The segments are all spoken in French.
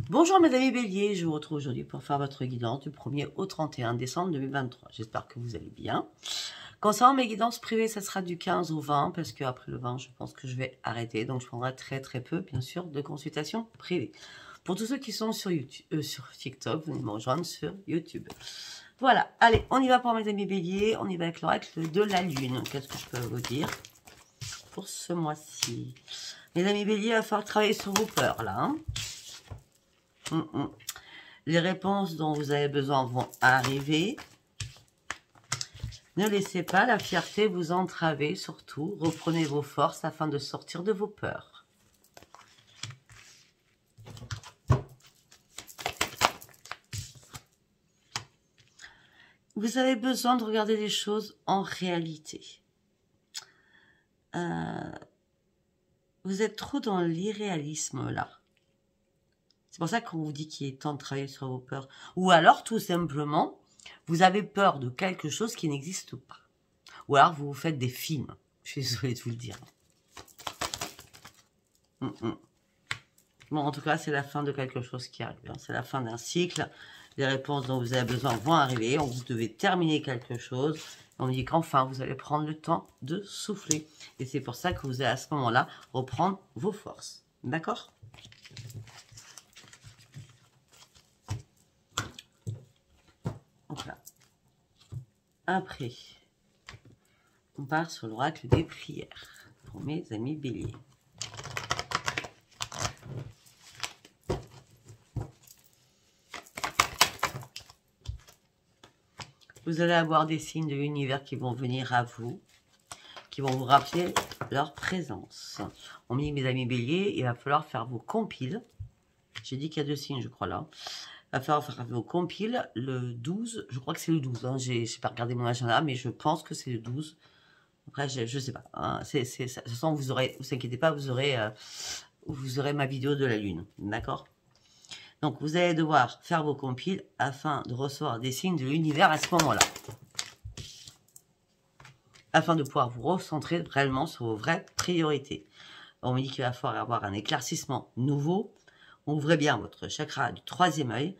Bonjour mes amis béliers, je vous retrouve aujourd'hui pour faire votre guidance du 1er au 31 décembre 2023. J'espère que vous allez bien. Concernant mes guidances privées, ça sera du 15 au 20 parce qu'après le 20, je pense que je vais arrêter. Donc je prendrai très peu, bien sûr, de consultations privées. Pour tous ceux qui sont sur YouTube, sur TikTok, venez me rejoindre sur YouTube. Voilà, allez, on y va pour mes amis béliers. On y va avec l'oracle de la lune. Qu'est-ce que je peux vous dire pour ce mois-ci? Mes amis béliers, il va falloir travailler sur vos peurs là, hein. Les réponses dont vous avez besoin vont arriver. Ne laissez pas la fierté vous entraver, surtout. Reprenez vos forces afin de sortir de vos peurs. Vous avez besoin de regarder les choses en réalité. Vous êtes trop dans l'irréalisme là. C'est pour ça qu'on vous dit qu'il est temps de travailler sur vos peurs. Ou alors, tout simplement, vous avez peur de quelque chose qui n'existe pas. Ou alors, vous vous faites des films. Je suis désolée de vous le dire. Bon, en tout cas, c'est la fin de quelque chose qui arrive. C'est la fin d'un cycle. Les réponses dont vous avez besoin vont arriver. Vous devez terminer quelque chose. On me dit qu'enfin, vous allez prendre le temps de souffler. Et c'est pour ça que vous allez à ce moment-là reprendre vos forces. D'accord ? Voilà. Après, on part sur l'oracle des prières pour mes amis béliers. Vous allez avoir des signes de l'univers qui vont venir à vous, qui vont vous rappeler leur présence. On me dit, mes amis béliers, il va falloir faire vos compiles. J'ai dit qu'il y a 2 signes, je crois, là. Il va falloir faire vos compiles le 12. Je crois que c'est le 12. Hein. Je n'ai pas regardé mon agenda, mais je pense que c'est le 12. Après, je ne sais pas. Hein. De toute façon, vous inquiétez pas, vous aurez ma vidéo de la lune. D'accord? Donc, vous allez devoir faire vos compiles afin de recevoir des signes de l'univers à ce moment-là. Afin de pouvoir vous recentrer réellement sur vos vraies priorités. On me dit qu'il va falloir avoir un éclaircissement nouveau. Ouvrez bien votre chakra du 3e œil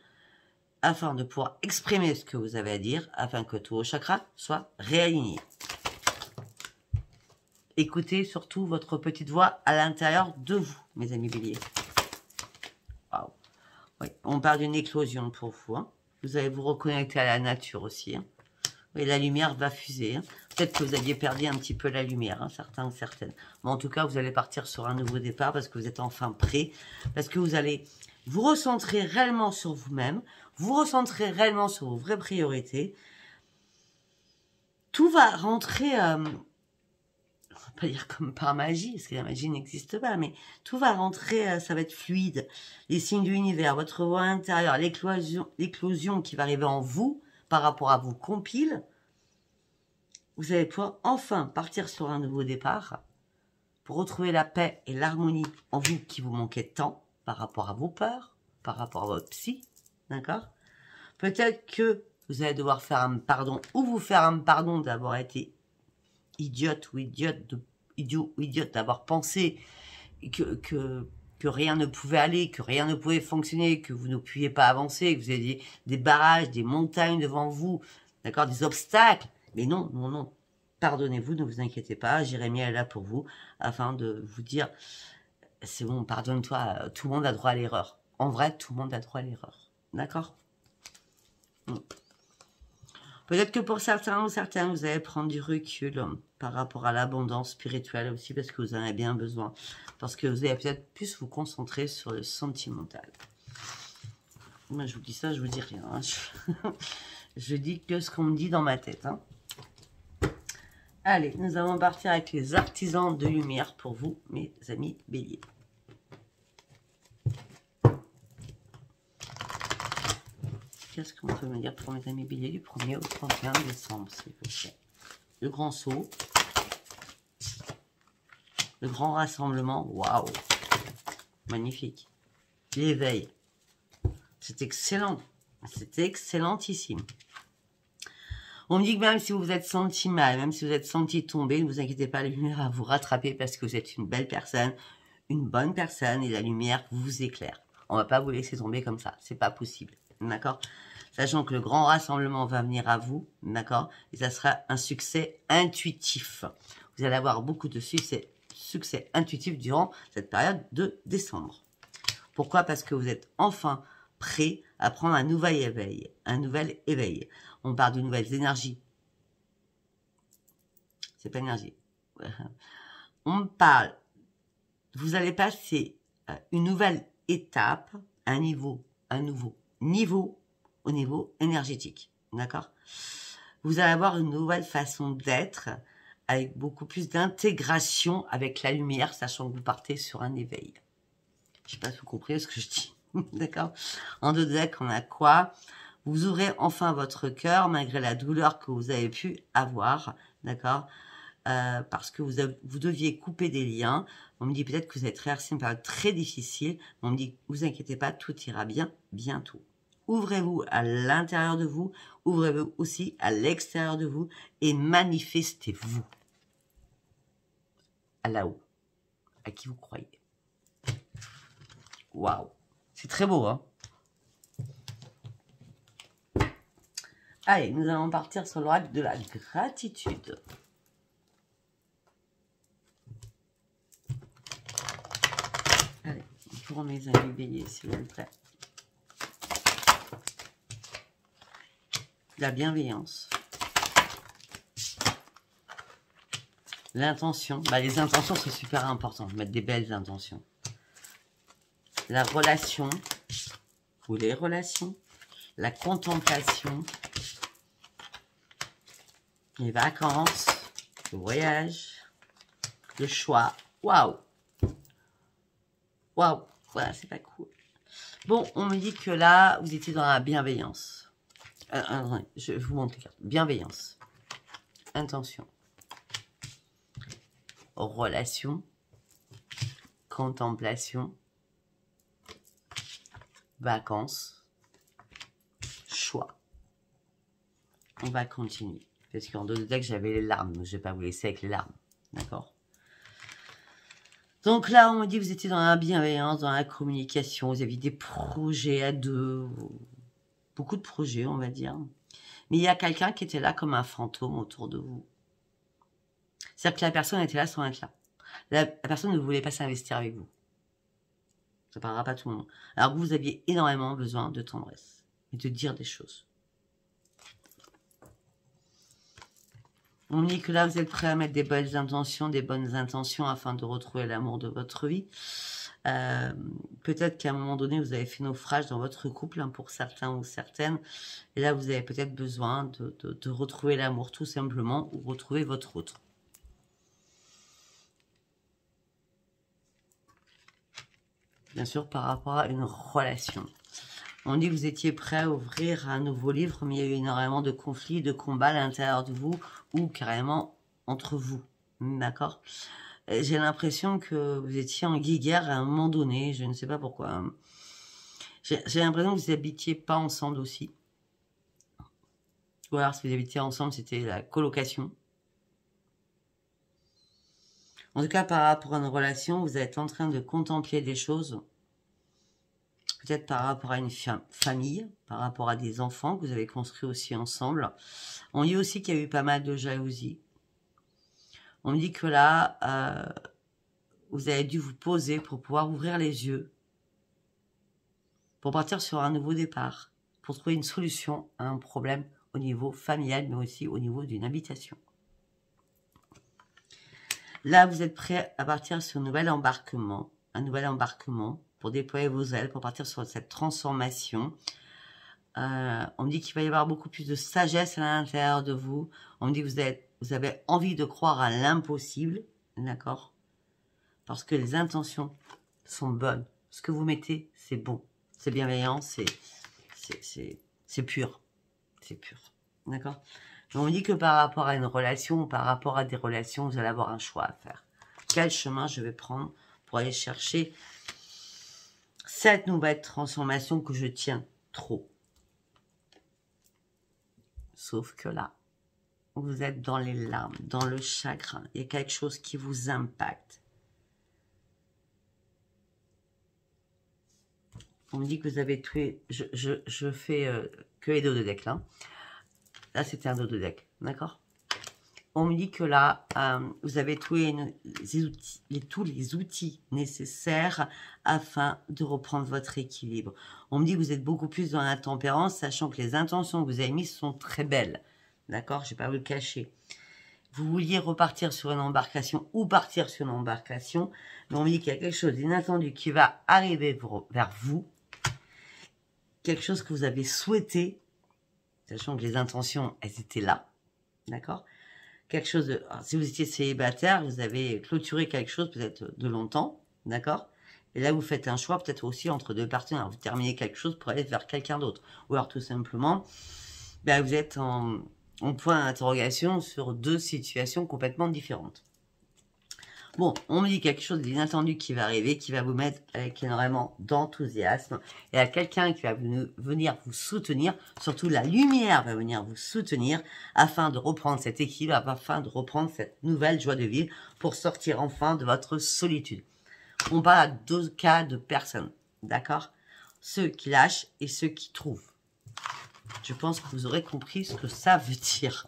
afin de pouvoir exprimer ce que vous avez à dire, afin que tous vos chakras soient réalignés. Écoutez surtout votre petite voix à l'intérieur de vous, mes amis béliers. Waouh. Oui, on parle d'une éclosion pour vous. Hein. Vous allez vous reconnecter à la nature aussi. Hein. Oui, la lumière va fuser. Hein. Peut-être que vous aviez perdu un petit peu la lumière, hein, certains ou certaines. Mais en tout cas, vous allez partir sur un nouveau départ parce que vous êtes enfin prêt. Parce que vous allez vous recentrer réellement sur vous-même. Vous recentrer réellement sur vos vraies priorités. Tout va rentrer, on va pas dire comme par magie, parce que la magie n'existe pas, mais tout va rentrer, ça va être fluide. Les signes de l'univers, votre voix intérieure, l'éclosion qui va arriver en vous par rapport à vos compiles. Vous allez pouvoir enfin partir sur un nouveau départ pour retrouver la paix et l'harmonie en vous qui vous manquait tant par rapport à vos peurs, par rapport à votre psy, d'accord? Peut-être que vous allez devoir faire un pardon ou vous faire un pardon d'avoir été idiote ou idiote d'avoir pensé que rien ne pouvait aller, que rien ne pouvait fonctionner, que vous ne pouviez pas avancer, que vous aviez des barrages, des montagnes devant vous, d'accord, des obstacles. Mais non, non, non. Pardonnez-vous, ne vous inquiétez pas. Jérémie est là pour vous, afin de vous dire, c'est bon, pardonne-toi, tout le monde a droit à l'erreur. En vrai, tout le monde a droit à l'erreur. D'accord? Peut-être que pour certains ou certaines, vous allez prendre du recul par rapport à l'abondance spirituelle aussi, parce que vous en avez bien besoin. Parce que vous allez peut-être plus vous concentrer sur le sentimental. Moi, je vous dis ça, je vous dis rien. Hein. Je dis que ce qu'on me dit dans ma tête. Hein. Allez, nous allons partir avec les artisans de lumière pour vous, mes amis béliers. Qu'est-ce qu'on peut me dire pour mes amis béliers du 1er au 31 décembre, s'il vous plaît? Le grand saut. Le grand rassemblement. Waouh! Magnifique. L'éveil. C'est excellent. C'est excellentissime. On me dit que même si vous vous êtes senti mal, même si vous êtes senti tomber, ne vous inquiétez pas, la lumière va vous rattraper parce que vous êtes une belle personne, une bonne personne et la lumière vous éclaire. On va pas vous laisser tomber comme ça. C'est pas possible. D'accord? Sachant que le grand rassemblement va venir à vous. D'accord? Et ça sera un succès intuitif. Vous allez avoir beaucoup de succès intuitif durant cette période de décembre. Pourquoi? Parce que vous êtes enfin prêt à prendre un nouvel éveil. Un nouvel éveil. On parle de nouvelles énergies. C'est pas énergie. On parle, vous allez passer une nouvelle étape, un nouveau niveau au niveau énergétique. D'accord? Vous allez avoir une nouvelle façon d'être avec beaucoup plus d'intégration avec la lumière, sachant que vous partez sur un éveil. Je sais pas si vous comprenez ce que je dis. D'accord? En deux decks, on a quoi? Vous ouvrez enfin votre cœur malgré la douleur que vous avez pu avoir. D'accord? Parce que vous deviez couper des liens. On me dit peut-être que vous avez traversé une période très difficile. On me dit, vous inquiétez pas, tout ira bien bientôt. Ouvrez-vous à l'intérieur de vous, ouvrez-vous aussi à l'extérieur de vous et manifestez-vous à là-haut, à qui vous croyez. Waouh, c'est très beau, hein? Allez, nous allons partir sur l'oracle de la gratitude. Allez, pour mes amis béliers, s'il vous plaît. La bienveillance. L'intention. Bah, les intentions, c'est super important. Mettre des belles intentions. La relation. Ou les relations. La contemplation. Les vacances. Le voyage. Le choix. Waouh! Waouh! Voilà, c'est pas cool. Bon, on me dit que là, vous étiez dans la bienveillance. Je vous montre les cartes. Bienveillance. Intention. Relation. Contemplation. Vacances. Choix. On va continuer. Parce qu'en deux decks, j'avais les larmes. Donc je vais pas vous laisser avec les larmes. D'accord? Donc là, on me dit que vous étiez dans la bienveillance, dans la communication. Vous aviez des projets à deux. Beaucoup de projets, on va dire. Mais il y a quelqu'un qui était là comme un fantôme autour de vous. C'est-à-dire que la personne était là sans être là. La personne ne voulait pas s'investir avec vous. Ça parlera pas à tout le monde. Alors que vous aviez énormément besoin de tendresse et de dire des choses. On me dit que là, vous êtes prêt à mettre des bonnes intentions afin de retrouver l'amour de votre vie. Peut-être qu'à un moment donné, vous avez fait naufrage dans votre couple, hein, pour certains ou certaines. Et là, vous avez peut-être besoin de retrouver l'amour, tout simplement, ou retrouver votre autre. Bien sûr, par rapport à une relation. On dit que vous étiez prêt à ouvrir un nouveau livre, mais il y a eu énormément de conflits, de combats à l'intérieur de vous, ou carrément entre vous. D'accord? J'ai l'impression que vous étiez en guéguerre à un moment donné, je ne sais pas pourquoi. J'ai l'impression que vous n'habitiez pas ensemble aussi. Ou alors, si vous habitiez ensemble, c'était la colocation. En tout cas, par rapport à une relation, vous êtes en train de contempler des choses. Peut-être par rapport à une famille, par rapport à des enfants que vous avez construits aussi ensemble. On dit aussi qu'il y a eu pas mal de jalousie. On me dit que là, vous avez dû vous poser pour pouvoir ouvrir les yeux, pour partir sur un nouveau départ, pour trouver une solution à un problème au niveau familial, mais aussi au niveau d'une habitation. Là, vous êtes prêt à partir sur un nouvel embarquement pour déployer vos ailes, pour partir sur cette transformation. On me dit qu'il va y avoir beaucoup plus de sagesse à l'intérieur de vous. On me dit que vous avez envie de croire à l'impossible, d'accord? Parce que les intentions sont bonnes. Ce que vous mettez, c'est bon. C'est bienveillant, c'est pur. C'est pur, d'accord? On me dit que par rapport à une relation ou par rapport à des relations, vous allez avoir un choix à faire. Quel chemin je vais prendre pour aller chercher cette nouvelle transformation que je tiens trop? Sauf que là, vous êtes dans les larmes, dans le chagrin. Il y a quelque chose qui vous impacte. On me dit que vous avez tué... Je fais que les dos de deck, là. Là, c'était un dos de deck, d'accord? On me dit que là, vous avez tous les outils nécessaires afin de reprendre votre équilibre. On me dit que vous êtes beaucoup plus dans la tempérance, sachant que les intentions que vous avez mises sont très belles. D'accord? Je ne vais pas vous le cacher. Vous vouliez repartir sur une embarcation ou partir sur une embarcation, mais on me dit qu'il y a quelque chose d'inattendu qui va arriver vers vous. Quelque chose que vous avez souhaité, sachant que les intentions, elles étaient là. D'accord? Quelque chose de... Alors, si vous étiez célibataire, vous avez clôturé quelque chose peut-être de longtemps, d'accord? Et là, vous faites un choix peut-être aussi entre deux partenaires. Vous terminez quelque chose pour aller vers quelqu'un d'autre. Ou alors tout simplement, ben, vous êtes en point d'interrogation sur deux situations complètement différentes. Bon, on me dit quelque chose d'inattendu qui va arriver, qui va vous mettre avec énormément d'enthousiasme. Il y a quelqu'un qui va venir vous soutenir, surtout la lumière va venir vous soutenir afin de reprendre cet équilibre, afin de reprendre cette nouvelle joie de vivre pour sortir enfin de votre solitude. On parle à deux cas de personnes, d'accord? Ceux qui lâchent et ceux qui trouvent. Je pense que vous aurez compris ce que ça veut dire.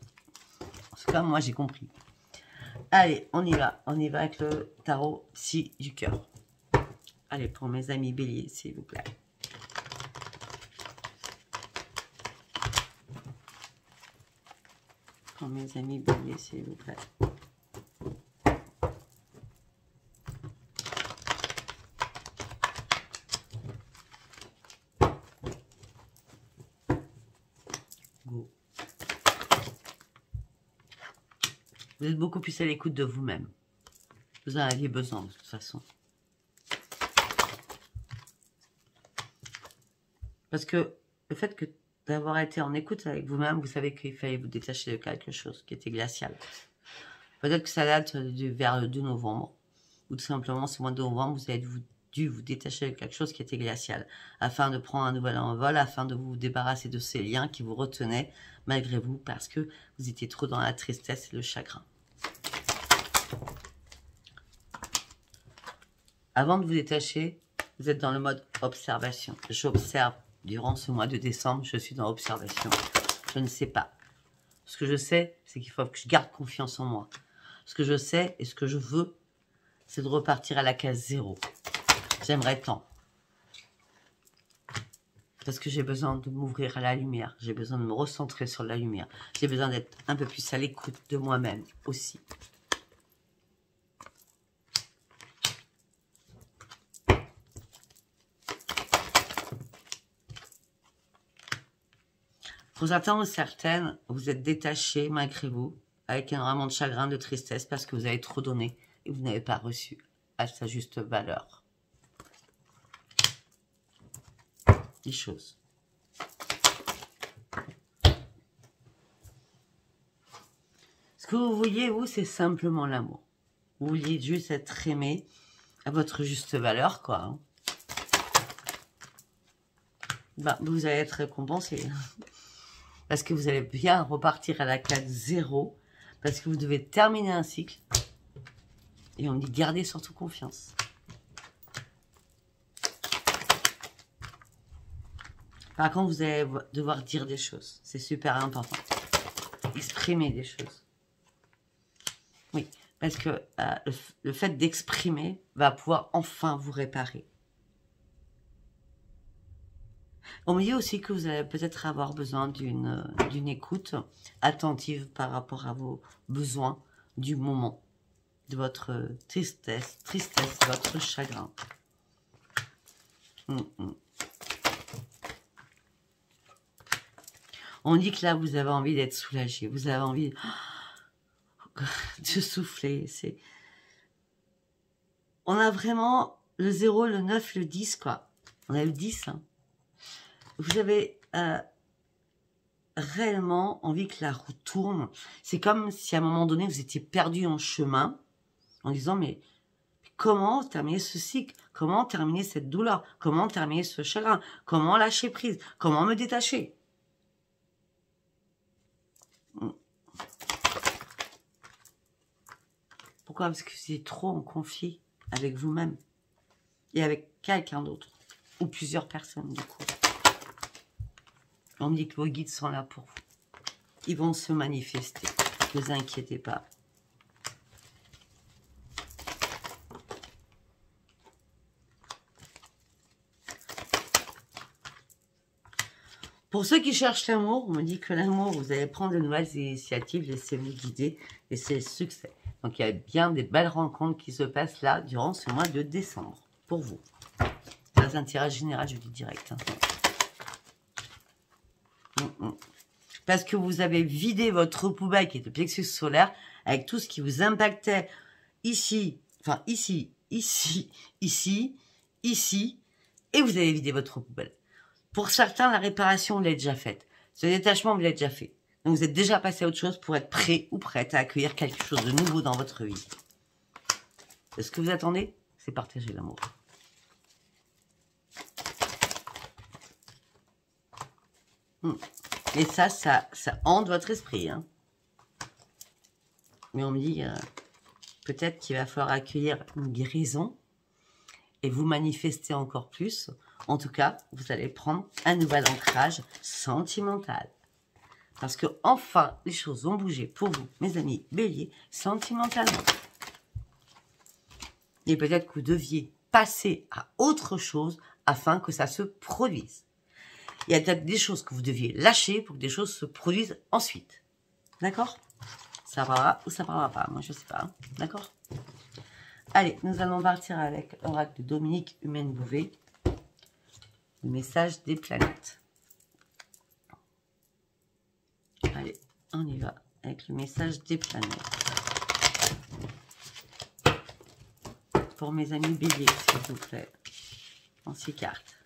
En tout cas, moi j'ai compris. Allez, on y va avec le tarot psy du cœur. Allez, pour mes amis béliers, s'il vous plaît. Pour mes amis béliers, s'il vous plaît. Go. Vous êtes beaucoup plus à l'écoute de vous-même. Vous en aviez besoin, de toute façon. Parce que le fait d'avoir été en écoute avec vous-même, vous savez qu'il fallait vous détacher de quelque chose qui était glacial. Peut-être que ça date vers le 2 novembre. Ou tout simplement, ce mois de novembre, vous avez dû vous détacher de quelque chose qui était glacial. Afin de prendre un nouvel envol, afin de vous débarrasser de ces liens qui vous retenaient malgré vous. Parce que vous étiez trop dans la tristesse et le chagrin. Avant de vous détacher, vous êtes dans le mode observation. J'observe durant ce mois de décembre, je suis dans l'observation. Je ne sais pas. Ce que je sais, c'est qu'il faut que je garde confiance en moi. Ce que je sais et ce que je veux, c'est de repartir à la case 0. J'aimerais tant. Parce que j'ai besoin de m'ouvrir à la lumière. J'ai besoin de me recentrer sur la lumière. J'ai besoin d'être un peu plus à l'écoute de moi-même aussi. Pour certains ou certaines, vous êtes détachés malgré vous, avec énormément de chagrin, de tristesse, parce que vous avez trop donné et vous n'avez pas reçu à sa juste valeur les choses. Ce que vous vouliez, vous, c'est simplement l'amour. Vous vouliez juste être aimé à votre juste valeur, quoi. Hein. Ben, vous allez être récompensé. Parce que vous allez bien repartir à la case 0. Parce que vous devez terminer un cycle. Et on dit gardez surtout confiance. Par contre, vous allez devoir dire des choses. C'est super important. Exprimer des choses. Oui, parce que le fait d'exprimer va pouvoir enfin vous réparer. On me dit aussi que vous allez peut-être avoir besoin d'une écoute attentive par rapport à vos besoins du moment, de votre tristesse, votre chagrin. On dit que là, vous avez envie d'être soulagé, vous avez envie de souffler. On a vraiment le 0, le 9, le 10, quoi. On a le 10, hein. Vous avez réellement envie que la roue tourne. C'est comme si à un moment donné, vous étiez perdu en chemin en disant, mais comment terminer ce cycle? Comment terminer cette douleur? Comment terminer ce chagrin? Comment lâcher prise? Comment me détacher? Pourquoi? Parce que vous êtes trop en conflit avec vous-même et avec quelqu'un d'autre. ou plusieurs personnes du coup. On me dit que vos guides sont là pour vous. Ils vont se manifester. Ne vous inquiétez pas. Pour ceux qui cherchent l'amour, on me dit que l'amour, vous allez prendre de nouvelles initiatives, laissez-vous guider et c'est le succès. Donc il y a bien des belles rencontres qui se passent là durant ce mois de décembre pour vous. Dans un tirage général, je dis direct. Parce que vous avez vidé votre poubelle qui est le plexus solaire avec tout ce qui vous impactait ici, enfin ici, et vous avez vidé votre poubelle. Pour certains, la réparation, vous l'avez déjà faite. Ce détachement, vous l'avez déjà fait. Donc, vous êtes déjà passé à autre chose pour être prêt ou prête à accueillir quelque chose de nouveau dans votre vie. Et ce que vous attendez, c'est partager l'amour. Et ça hante votre esprit. Hein. Mais on me dit, peut-être qu'il va falloir accueillir une guérison et vous manifester encore plus. En tout cas, vous allez prendre un nouvel ancrage sentimental. Parce que enfin, les choses vont bouger pour vous, mes amis béliers, sentimentalement. Et peut-être que vous deviez passer à autre chose afin que ça se produise. Il y a peut-être des choses que vous deviez lâcher pour que des choses se produisent ensuite. D'accord? Ça parlera ou ça parlera pas, moi je sais pas. Hein. D'accord? Allez, nous allons partir avec l'oracle de Dominique Humaine-Bouvet. Le message des planètes. Allez, on y va avec le message des planètes. Pour mes amis béliers, s'il vous plaît. En 6 cartes.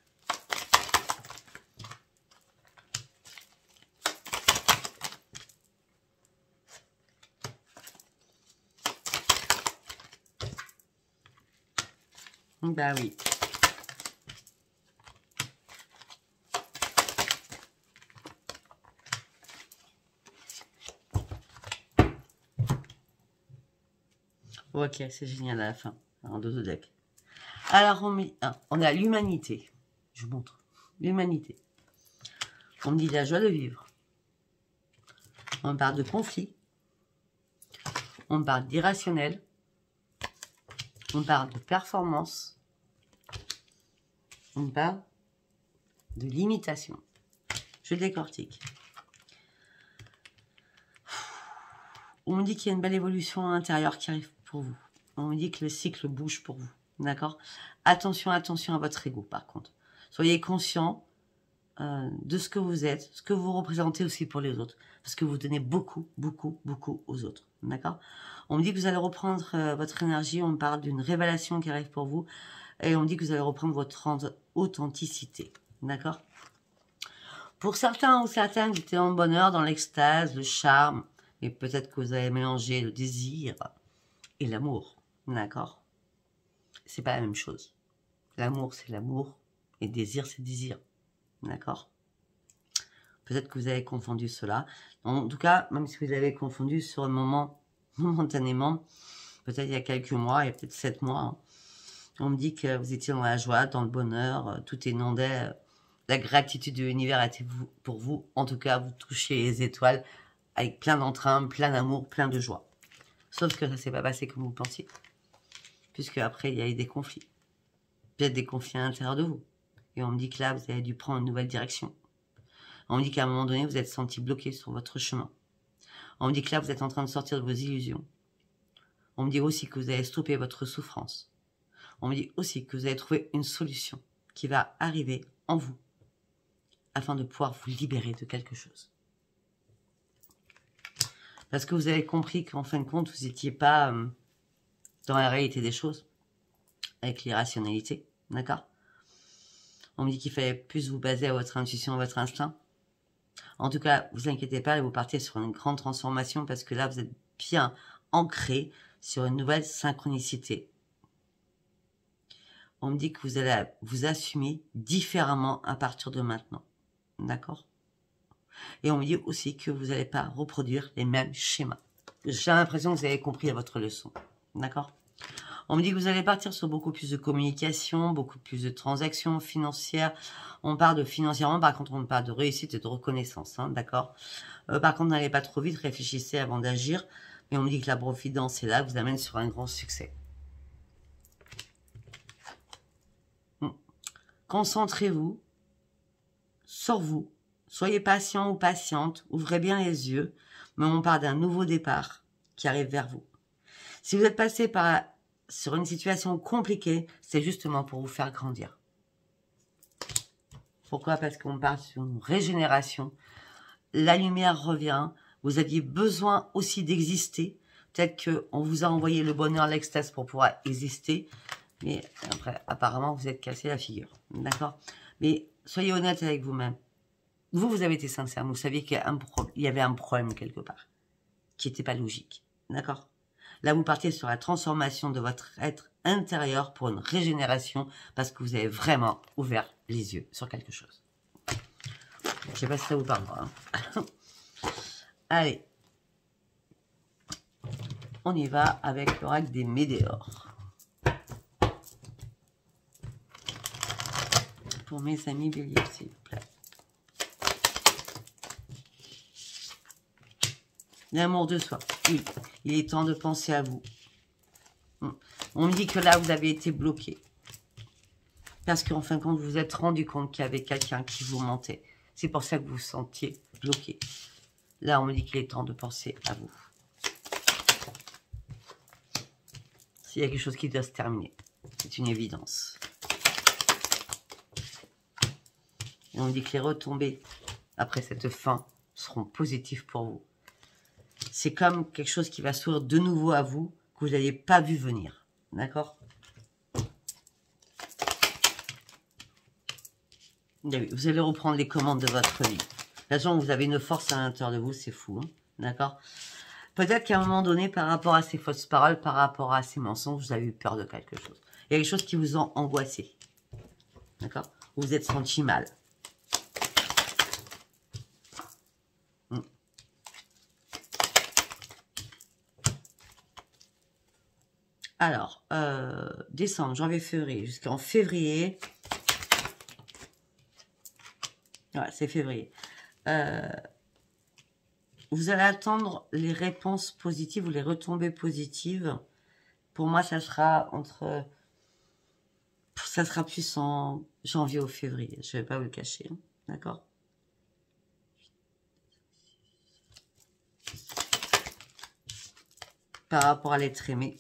Bah oui. Ok, c'est génial à la fin. En deux deck. Alors, on a l'humanité. Je vous montre. L'humanité. On me dit la joie de vivre. On parle de conflit. On parle d'irrationnel. On parle de performance. On parle de limitation. Je décortique. On me dit qu'il y a une belle évolution intérieure qui arrive pour vous. On me dit que le cycle bouge pour vous. D'accord? Attention, attention à votre ego, par contre. Soyez conscient de ce que vous êtes, ce que vous représentez aussi pour les autres. Parce que vous donnez beaucoup, beaucoup, beaucoup aux autres. D'accord? On me dit que vous allez reprendre votre énergie. On me parle d'une révélation qui arrive pour vous. Et on me dit que vous allez reprendre votre authenticité. D'accord? Pour certains ou certaines, vous étiez dans le bonheur, dans l'extase, le charme. Et peut-être que vous avez mélangé le désir et l'amour. D'accord? C'est pas la même chose. L'amour, c'est l'amour. Et le désir, c'est le désir. D'accord? Peut-être que vous avez confondu cela. En tout cas, même si vous avez confondu sur un moment, momentanément, peut-être il y a quelques mois, il y a peut-être 7 mois, hein, on me dit que vous étiez dans la joie, dans le bonheur, tout inondait, la gratitude de l'univers était pour vous. En tout cas, vous touchez les étoiles avec plein d'entrain, plein d'amour, plein de joie. Sauf que ça ne s'est pas passé comme vous pensiez. Puisque après, il y a eu des conflits. Peut-être des conflits à l'intérieur de vous. Et on me dit que là, vous avez dû prendre une nouvelle direction. On me dit qu'à un moment donné, vous êtes senti bloqué sur votre chemin. On me dit que là, vous êtes en train de sortir de vos illusions. On me dit aussi que vous avez stoppé votre souffrance. On me dit aussi que vous avez trouvé une solution qui va arriver en vous afin de pouvoir vous libérer de quelque chose. Parce que vous avez compris qu'en fin de compte, vous n'étiez pas dans la réalité des choses, avec l'irrationalité, d'accord? On me dit qu'il fallait plus vous baser à votre intuition, à votre instinct. En tout cas, vous inquiétez pas, vous partez sur une grande transformation parce que là, vous êtes bien ancré sur une nouvelle synchronicité. On me dit que vous allez vous assumer différemment à partir de maintenant, d'accord? Et on me dit aussi que vous n'allez pas reproduire les mêmes schémas. J'ai l'impression que vous avez compris votre leçon. D'accord? On me dit que vous allez partir sur beaucoup plus de communication, beaucoup plus de transactions financières. On parle de financièrement, par contre, on parle de réussite et de reconnaissance, hein, d'accord. Par contre, n'allez pas trop vite, réfléchissez avant d'agir. Mais on me dit que la providence est là, vous amène sur un grand succès. Concentrez-vous sur vous. Soyez patient ou patiente, ouvrez bien les yeux. Mais on parle d'un nouveau départ qui arrive vers vous. Si vous êtes passé sur une situation compliquée, c'est justement pour vous faire grandir. Pourquoi? Parce qu'on parle sur une régénération. La lumière revient. Vous aviez besoin aussi d'exister. Peut-être qu'on vous a envoyé le bonheur, l'extase pour pouvoir exister. Mais après, apparemment, vous êtes cassé la figure. D'accord? Mais soyez honnête avec vous-même. Vous avez été sincère. Vous saviez qu'il y avait un problème quelque part qui n'était pas logique. D'accord? Là, vous partez sur la transformation de votre être intérieur pour une régénération parce que vous avez vraiment ouvert les yeux sur quelque chose. Je ne sais pas si ça vous parle. Hein. Allez. On y va avec l'oracle des météores. Pour mes amis béliers, s'il vous plaît. L'amour de soi. Oui, il est temps de penser à vous. On me dit que là, vous avez été bloqué. Parce qu'en fin de compte, vous vous êtes rendu compte qu'il y avait quelqu'un qui vous mentait. C'est pour ça que vous vous sentiez bloqué. Là, on me dit qu'il est temps de penser à vous. S'il y a quelque chose qui doit se terminer, c'est une évidence. Et on me dit que les retombées après cette fin seront positives pour vous. C'est comme quelque chose qui va s'ouvrir de nouveau à vous, que vous n'aviez pas vu venir. D'accord? Vous allez reprendre les commandes de votre vie. De toute façon, vous avez une force à l'intérieur de vous, c'est fou. Hein? D'accord? Peut-être qu'à un moment donné, par rapport à ces fausses paroles, par rapport à ces mensonges, vous avez eu peur de quelque chose. Il y a quelque chose qui vous a angoissé. D'accord? Vous vous êtes senti mal. Alors, décembre, janvier, février, jusqu'en février. Ouais, c'est février. Vous allez attendre les réponses positives ou les retombées positives. Pour moi, ça sera ça sera plus en janvier ou février. Je ne vais pas vous le cacher. Hein, d'accord? Par rapport à l'être aimé.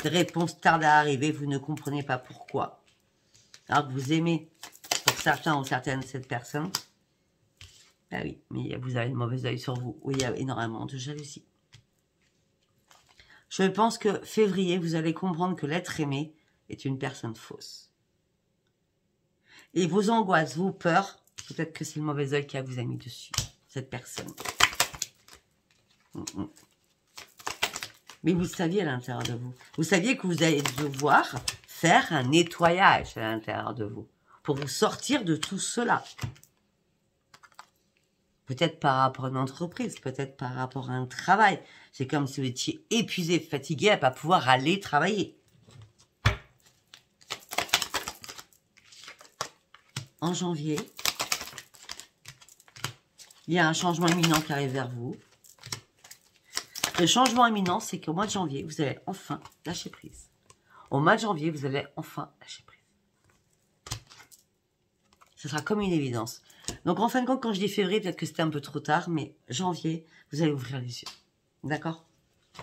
Les réponses tardent à arriver, vous ne comprenez pas pourquoi. Alors que vous aimez, pour certains ou certaines, cette personne. Ah oui, mais vous avez une mauvaise œil sur vous, où il y a énormément de jalousie. Je pense que février, vous allez comprendre que l'être aimé est une personne fausse. Et vos angoisses, vos peurs, peut-être que c'est le mauvais œil qui vous a mis dessus, cette personne. Mais vous le saviez à l'intérieur de vous. Vous saviez que vous allez devoir faire un nettoyage à l'intérieur de vous pour vous sortir de tout cela. Peut-être par rapport à une entreprise, peut-être par rapport à un travail. C'est comme si vous étiez épuisé, fatigué à ne pas pouvoir aller travailler. En janvier, il y a un changement imminent qui arrive vers vous. Le changement imminent, c'est qu'au mois de janvier, vous allez enfin lâcher prise. Au mois de janvier, vous allez enfin lâcher prise. Ce sera comme une évidence. Donc, en fin de compte, quand je dis février, peut-être que c'était un peu trop tard, mais janvier, vous allez ouvrir les yeux. D'accord?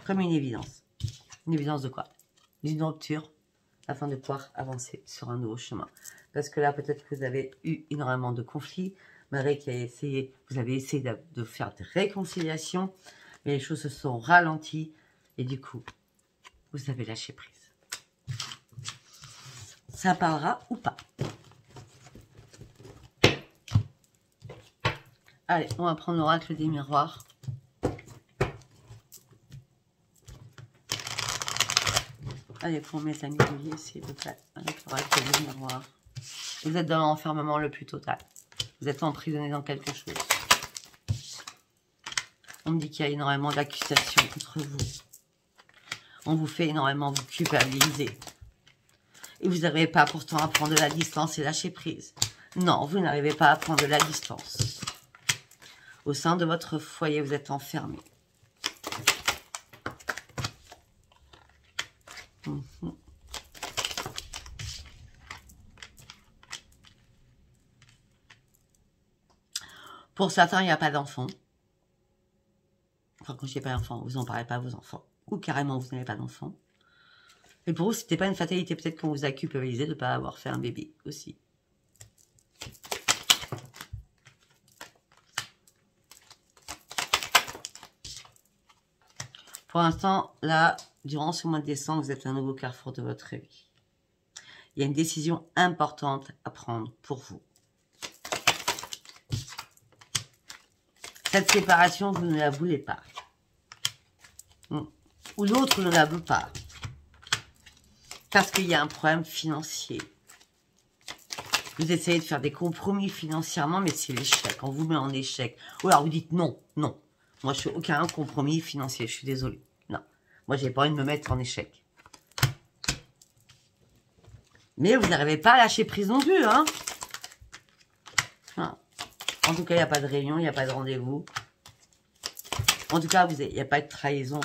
Comme une évidence. Une évidence de quoi? D'une rupture, afin de pouvoir avancer sur un nouveau chemin. Parce que là, peut-être que vous avez eu énormément de conflits. Marie qui a essayé, vous avez essayé de faire des réconciliations. Mais les choses se sont ralenties et du coup, vous avez lâché prise. Ça parlera ou pas. Allez, on va prendre l'oracle des miroirs. Allez, pour mes amis béliers, s'il vous plaît. Avec l'oracle des miroirs. Vous êtes dans l'enfermement le plus total. Vous êtes emprisonné dans quelque chose. On me dit qu'il y a énormément d'accusations contre vous. On vous fait énormément vous culpabiliser. Et vous n'arrivez pas pourtant à prendre de la distance et lâcher prise. Non, vous n'arrivez pas à prendre de la distance. Au sein de votre foyer, vous êtes enfermé. Pour certains, il n'y a pas d'enfant. Enfin, quand je dis pas d'enfant, vous n'en parlez pas à vos enfants. Ou carrément, vous n'avez pas d'enfant. Et pour vous, c'était pas une fatalité. Peut-être qu'on vous a culpabilisé de ne pas avoir fait un bébé aussi. Pour l'instant, là, durant ce mois de décembre, vous êtes à un nouveau carrefour de votre vie. Il y a une décision importante à prendre pour vous. Cette séparation, vous ne la voulez pas. Ou l'autre ne la veut pas. Parce qu'il y a un problème financier. Vous essayez de faire des compromis financièrement, mais c'est l'échec. On vous met en échec. Ou alors vous dites non, non. Moi, je fais aucun compromis financier. Je suis désolée. Non. Moi, j'ai pas envie de me mettre en échec. Mais vous n'arrivez pas à lâcher prise non plus, hein. En tout cas, il n'y a pas de réunion, il n'y a pas de rendez-vous. En tout cas, il n'y a pas de trahison.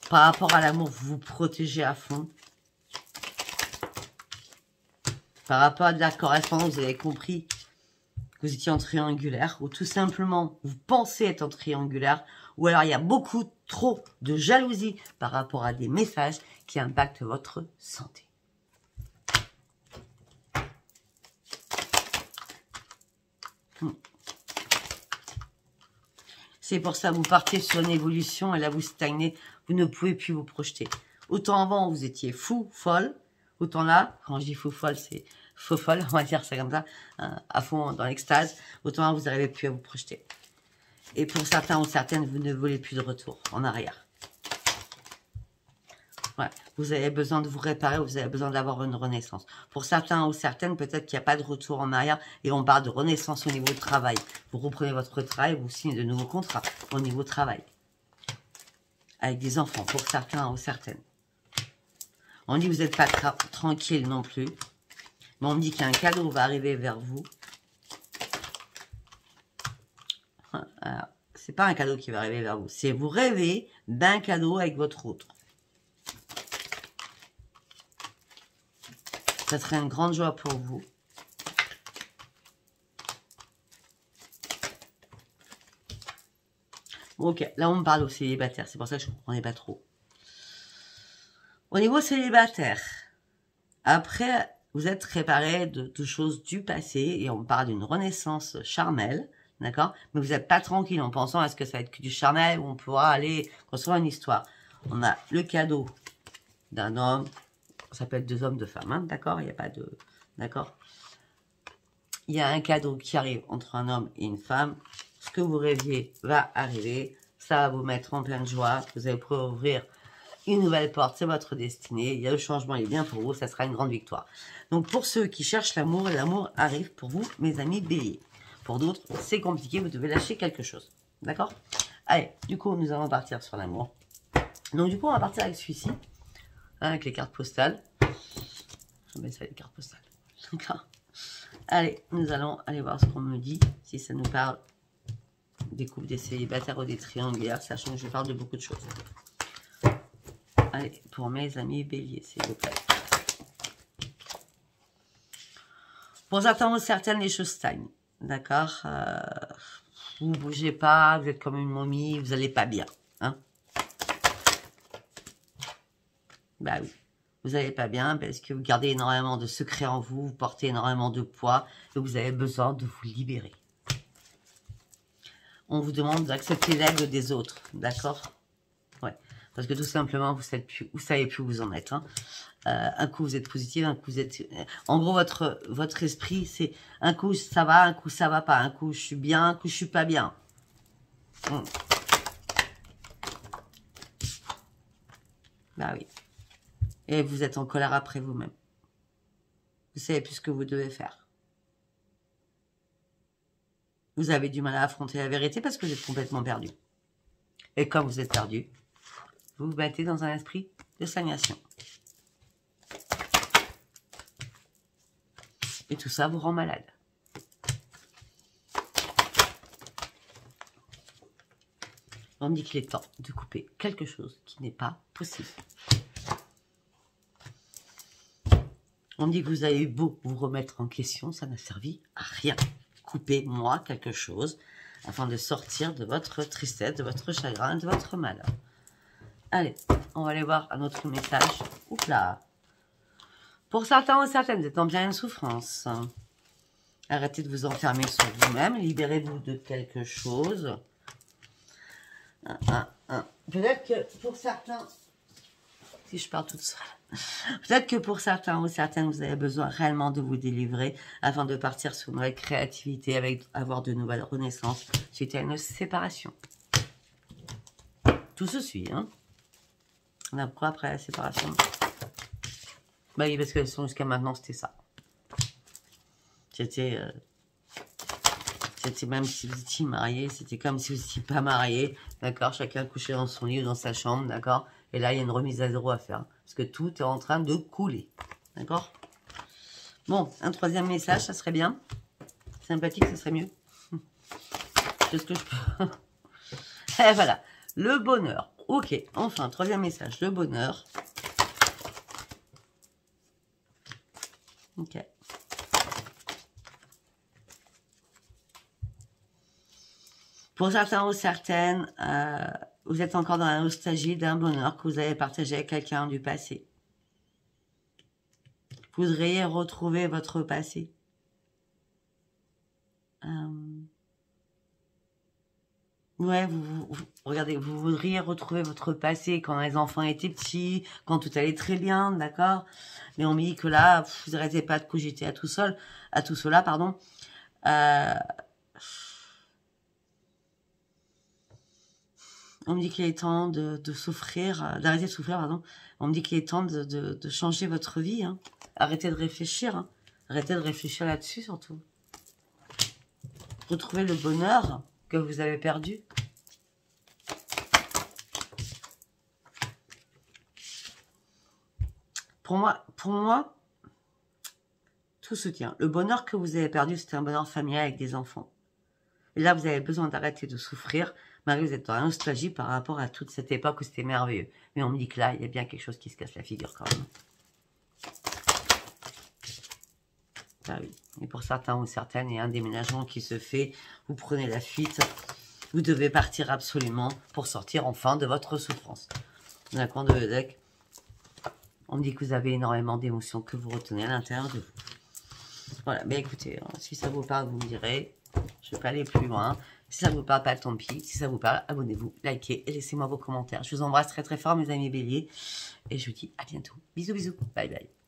Par rapport à l'amour, vous vous protégez à fond. Par rapport à de la correspondance, vous avez compris que vous étiez en triangulaire. Ou tout simplement, vous pensez être en triangulaire. Ou alors, il y a beaucoup trop de jalousie par rapport à des messages qui impactent votre santé. C'est pour ça que vous partez sur une évolution et là vous stagnez, vous ne pouvez plus vous projeter. Autant avant vous étiez fou, folle, autant là, quand je dis fou, folle, c'est faux folle, on va dire ça comme ça, à fond dans l'extase, autant là vous n'arrivez plus à vous projeter. Et pour certains ou certaines, vous ne voulez plus de retour en arrière. Ouais, vous avez besoin de vous réparer, vous avez besoin d'avoir une renaissance. Pour certains ou certaines, peut-être qu'il n'y a pas de retour en arrière et on parle de renaissance au niveau du travail. Vous reprenez votre travail, vous signez de nouveaux contrats au niveau travail. Avec des enfants, pour certains ou certaines. On dit que vous n'êtes pas tranquille non plus. Mais on me dit qu'un cadeau va arriver vers vous. C'est pas un cadeau qui va arriver vers vous. C'est vous rêvez d'un cadeau avec votre autre. Ça serait une grande joie pour vous. Bon, ok, là on me parle aux célibataires. C'est pour ça que je ne comprenais pas trop. Au niveau célibataire, après, vous êtes réparé de choses du passé et on parle d'une renaissance charnelle, d'accord? Mais vous n'êtes pas tranquille en pensant à ce que ça va être que du charnel où on pourra aller construire une histoire. On a le cadeau d'un homme, ça peut être deux hommes, deux femmes, hein, d'accord? Il n'y a pas de... D'accord? Il y a un cadeau qui arrive entre un homme et une femme. Ce que vous rêviez va arriver. Ça va vous mettre en pleine joie. Vous allez pouvoir ouvrir une nouvelle porte. C'est votre destinée. Il y a le changement, il est bien pour vous. Ça sera une grande victoire. Donc, pour ceux qui cherchent l'amour, l'amour arrive pour vous, mes amis béliers. Pour d'autres, c'est compliqué. Vous devez lâcher quelque chose. D'accord? Allez, du coup, nous allons partir sur l'amour. Donc, du coup, on va partir avec celui-ci. Avec les cartes postales. Je mets ça les cartes postales. D'accord. Allez, nous allons aller voir ce qu'on me dit. Si ça nous parle des couples, des célibataires ou des triangulaires. Sachant que je parle de beaucoup de choses. Allez, pour mes amis béliers, s'il vous plaît. Pour certains ou certaines, les choses stagnent. D'accord. Vous ne bougez pas, vous êtes comme une momie, vous n'allez pas bien. Hein. Bah oui, vous n'allez pas bien parce que vous gardez énormément de secrets en vous, vous portez énormément de poids et vous avez besoin de vous libérer. On vous demande d'accepter l'aide des autres, d'accord? Ouais, parce que tout simplement, vous savez plus où vous en êtes. Hein. Un coup, vous êtes positif, un coup, vous êtes... En gros, votre esprit, c'est un coup, ça va, un coup, ça va pas. Un coup, je suis bien, un coup, je suis pas bien. Bah oui. Et vous êtes en colère après vous-même. Vous savez plus ce que vous devez faire. Vous avez du mal à affronter la vérité parce que vous êtes complètement perdu. Et comme vous êtes perdu, vous vous battez dans un esprit de stagnation. Et tout ça vous rend malade. On dit qu'il est temps de couper quelque chose qui n'est pas possible. On dit que vous avez beau vous remettre en question, ça n'a servi à rien. Coupez-moi quelque chose afin de sortir de votre tristesse, de votre chagrin, de votre malheur. Allez, on va aller voir un autre message. Oups là. Pour certains ou certaines, vous êtes en bien une souffrance. Arrêtez de vous enfermer sur vous-même. Libérez-vous de quelque chose. Peut-être que pour certains, si je parle toute seule, peut-être que pour certains ou certaines, vous avez besoin réellement de vous délivrer afin de partir sur une nouvelle créativité, avoir de nouvelles renaissances suite à une séparation. Tout se suit, hein. On a quoi après la séparation? Bah oui, parce que jusqu'à maintenant, c'était ça. C'était même si vous étiez marié, c'était comme si vous n'étiez pas marié, d'accord? Chacun couchait dans son lit ou dans sa chambre, d'accord? Et là, il y a une remise à zéro à faire, parce que tout est en train de couler, d'accord? Bon, un troisième message, ça serait bien. Sympathique, ça serait mieux. Qu'est-ce que je peux... Et voilà, le bonheur. Ok, enfin, troisième message, le bonheur. Ok. Pour certains ou certaines, vous êtes encore dans la nostalgie d'un bonheur que vous avez partagé avec quelqu'un du passé. Vous voudriez retrouver votre passé. Ouais, regardez, vous voudriez retrouver votre passé quand les enfants étaient petits, quand tout allait très bien, d'accord? Mais on me dit que là, vous n'arrêtez pas de cogiter à tout cela, pardon. On me dit qu'il est temps de souffrir, d'arrêter de souffrir, pardon. On me dit qu'il est temps de changer votre vie, hein. Arrêtez de réfléchir, hein. Arrêtez de réfléchir là-dessus, surtout. Retrouvez le bonheur que vous avez perdu. Pour moi, tout se tient. Le bonheur que vous avez perdu, c'était un bonheur familial avec des enfants. Et là, vous avez besoin d'arrêter de souffrir. Marie, vous êtes dans la nostalgie par rapport à toute cette époque où c'était merveilleux. Mais on me dit que là, il y a bien quelque chose qui se casse la figure quand même. Ah oui. Et pour certains ou certaines, il y a un déménagement qui se fait. Vous prenez la fuite. Vous devez partir absolument pour sortir enfin de votre souffrance. D'accord, de deck. On me dit que vous avez énormément d'émotions que vous retenez à l'intérieur de vous. Voilà, mais écoutez, si ça vous parle, vous me direz. Je ne vais pas aller plus loin. Si ça vous parle, pas tant pis. Si ça vous parle, abonnez-vous, likez et laissez-moi vos commentaires. Je vous embrasse très très fort, mes amis béliers. Et je vous dis à bientôt. Bisous, bisous. Bye bye.